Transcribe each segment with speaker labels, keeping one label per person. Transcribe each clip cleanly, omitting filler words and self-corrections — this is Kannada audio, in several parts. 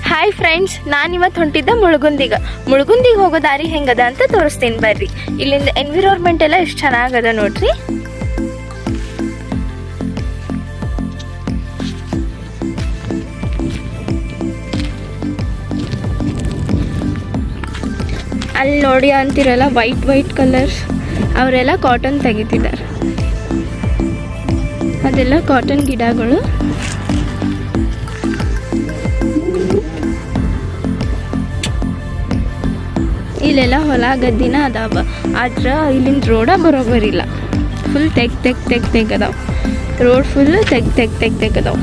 Speaker 1: ಹಾಯ್ ಫ್ರೆಂಡ್ಸ್, ನಾನಿವತ್ತು ಹೊಂಟಿದ್ದೆ ಮುಳುಗುಂದಿಗೆ ಹೋಗೋ ದಾರಿ ಹೆಂಗದ ಅಂತ ತೋರಿಸ್ತೀನಿ ಬರ್ರಿ. ಇಲ್ಲಿಂದ ಎನ್ವಿರಾನ್ಮೆಂಟ್ ಎಲ್ಲ ಎಷ್ಟು ಚೆನ್ನಾಗದ ನೋಡ್ರಿ. ಅಲ್ಲಿ ನೋಡಿ ಅಂತಿರಲ್ಲ ವೈಟ್ ಕಲರ್ಸ್, ಅವರೆಲ್ಲ ಕಾಟನ್ ತೆಗಿತಿದ್ದಾರೆ. ಅದೆಲ್ಲ ಕಾಟನ್ ಗಿಡಗಳು. ಇಲ್ಲೆಲ್ಲ ಹೊಲ ಗದ್ದಿನ ಅದಾವ, ಆದ್ರೆ ಇಲ್ಲಿಂದ ರೋಡ ಬರೋಬರಿಲ್ಲ. ಫುಲ್ ತೆಗ್ಗದಾವ ರೋಡ್, ಫುಲ್ ತೆಗ್ಗದಾವ.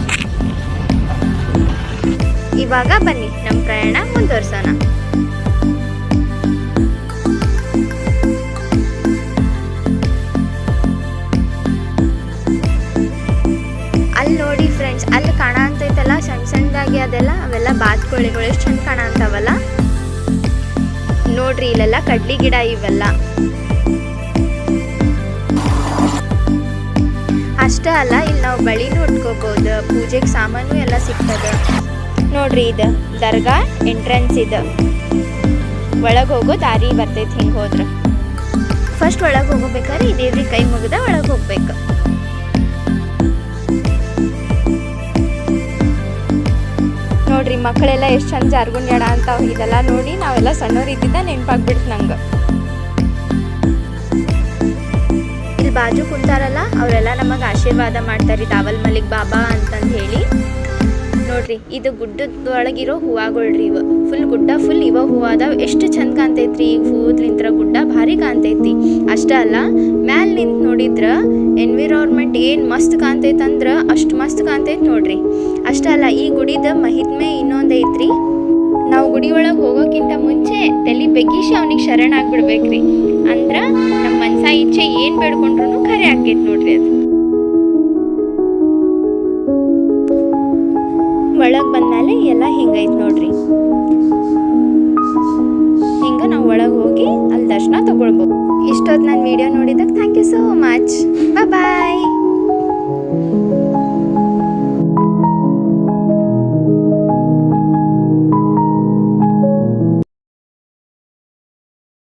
Speaker 1: ಇವಾಗ ಬನ್ನಿ ನಮ್ಮ ಪ್ರಯಾಣ ಮುಂದುವರ್ಸೋಣ. ಅಲ್ಲಿ ನೋಡಿ ಫ್ರೆಂಡ್ಸ್, ಅಲ್ಲಿ ಕಾಣ ಅಂತೈತಲ್ಲ ಸಣ್ಣದಾಗಿ ಅದೆಲ್ಲ, ಅವೆಲ್ಲ ಬಾತುಕೋಳಿಗಳು ಎಷ್ಟು ಚಂದ ಕಾಣ ಅಂತವಲ್ಲ ನೋಡ್ರಿ. ಇಲ್ಲೆಲ್ಲ ಕಡ್ಲಿ ಗಿಡ ಇವೆಲ್ಲ. ಅಷ್ಟೇ ಅಲ್ಲ, ಇಲ್ಲಿ ನಾವು ಬಳಿನೂ ಉಟ್ಕೋಬಹುದು, ಪೂಜೆಗೆ ಸಾಮಾನು ಎಲ್ಲ ಸಿಗ್ತದ ನೋಡ್ರಿ. ಇದು ದರ್ಗಾ ಎಂಟ್ರೆನ್ಸ್. ಇದು ಒಳಗೆ ಹೋಗೋ ದಾರಿ ಬರ್ತೈತಿ. ಹಿಂಗೆ ಹೋದ್ರೆ ಫಸ್ಟ್ ಒಳಗೆ ಹೋಗ್ಬೇಕಾದ್ರೆ ಈ ದೇವ್ರಿಗೆ ಕೈ ಮುಗಿದ ಒಳಗೆ ಹೋಗ್ಬೇಕು. ನೋಡ್ರಿ, ಮಕ್ಕಳೆಲ್ಲ ಎಷ್ಟು ಚಂದ ಜಾರ್ಗುಂಡ್ಯಾಡ ಅಂತ. ಇದೆಲ್ಲ ನೋಡಿ ನಾವೆಲ್ಲ ಸಣ್ಣವ್ರು ಇದ್ದಿದ್ದ ನೆನಪಾಗ್ಬಿಡ್ತು ನಂಗೆ. ಇಲ್ಲಿ ಬಾಜು ಕುಂತಾರಲ್ಲ ಅವರೆಲ್ಲ ನಮಗೆ ಆಶೀರ್ವಾದ ಮಾಡ್ತಾರೆ, ತಾವಲ್ ಮಲಿಕ್ ಬಾಬಾ ಅಂತಂದು ಹೇಳಿ. ನೋಡ್ರಿ, ಇದು ಗುಡ್ಡದೊಳಗಿರೋ ಹೂವಾಗಳ್ರಿ. ಇವು ಫುಲ್ ಗುಡ್ಡ ಫುಲ್ ಇವ ಹೂವು ಅದಾವ. ಎಷ್ಟು ಚಂದ ಕಾಣ್ತೈತ್ರಿ. ಈಗ ಹೂದ್ಲಿಂತ್ರ ಗುಡ್ಡ ಭಾರಿ ಕಾಣ್ತೈತಿ. ಅಷ್ಟೇ ಅಲ್ಲ, ಮ್ಯಾಲ ನಿಂತು ನೋಡಿದ್ರ ಎನ್ವಿರಾನ್ಮೆಂಟ್ ಏನು ಮಸ್ತ್ ಕಾಣ್ತೈತಂದ್ರೆ ಅಷ್ಟು ಮಸ್ತ್ ಕಾಣ್ತೈತಿ ನೋಡ್ರಿ. ಅಷ್ಟೇ ಅಲ್ಲ, ಈ ಗುಡಿದ ಮಹಿತ್ಮೆ ಇನ್ನೊಂದು ಐತ್ರಿ. ನಾವು ಗುಡಿ ಒಳಗೆ ಹೋಗೋಕ್ಕಿಂತ ಮುಂಚೆ ತಲೆ ಬೆಗಿಸಿ ಅವನಿಗೆ ಶರಣಾಗ್ಬಿಡ್ಬೇಕ್ರಿ. ಅಂದ್ರೆ ನಮ್ಮ ಮನ್ಸ ಇಚ್ಛೆ ಏನು ಬೇಡ್ಕೊಂಡ್ರು ಖರೆ ಆಕೈತಿ ನೋಡ್ರಿ. ಅದು ಒಳಗೆ ಬಂದ್ಮೇಲೆ ಎಲ್ಲ ಹಿಂಗೈತೆ ನೋಡ್ರಿ. ಹಿಂಗೆ ನಾವು ಒಳಗೆ ಹೋಗಿ ಅಲ್ಲಿ ದರ್ಶನ ತಗೊಳ್ಬೋದು. ಇಷ್ಟೊತ್ತು ನಾನು ವಿಡಿಯೋ ನೋಡಿದಾಗ thank you so much. Bye.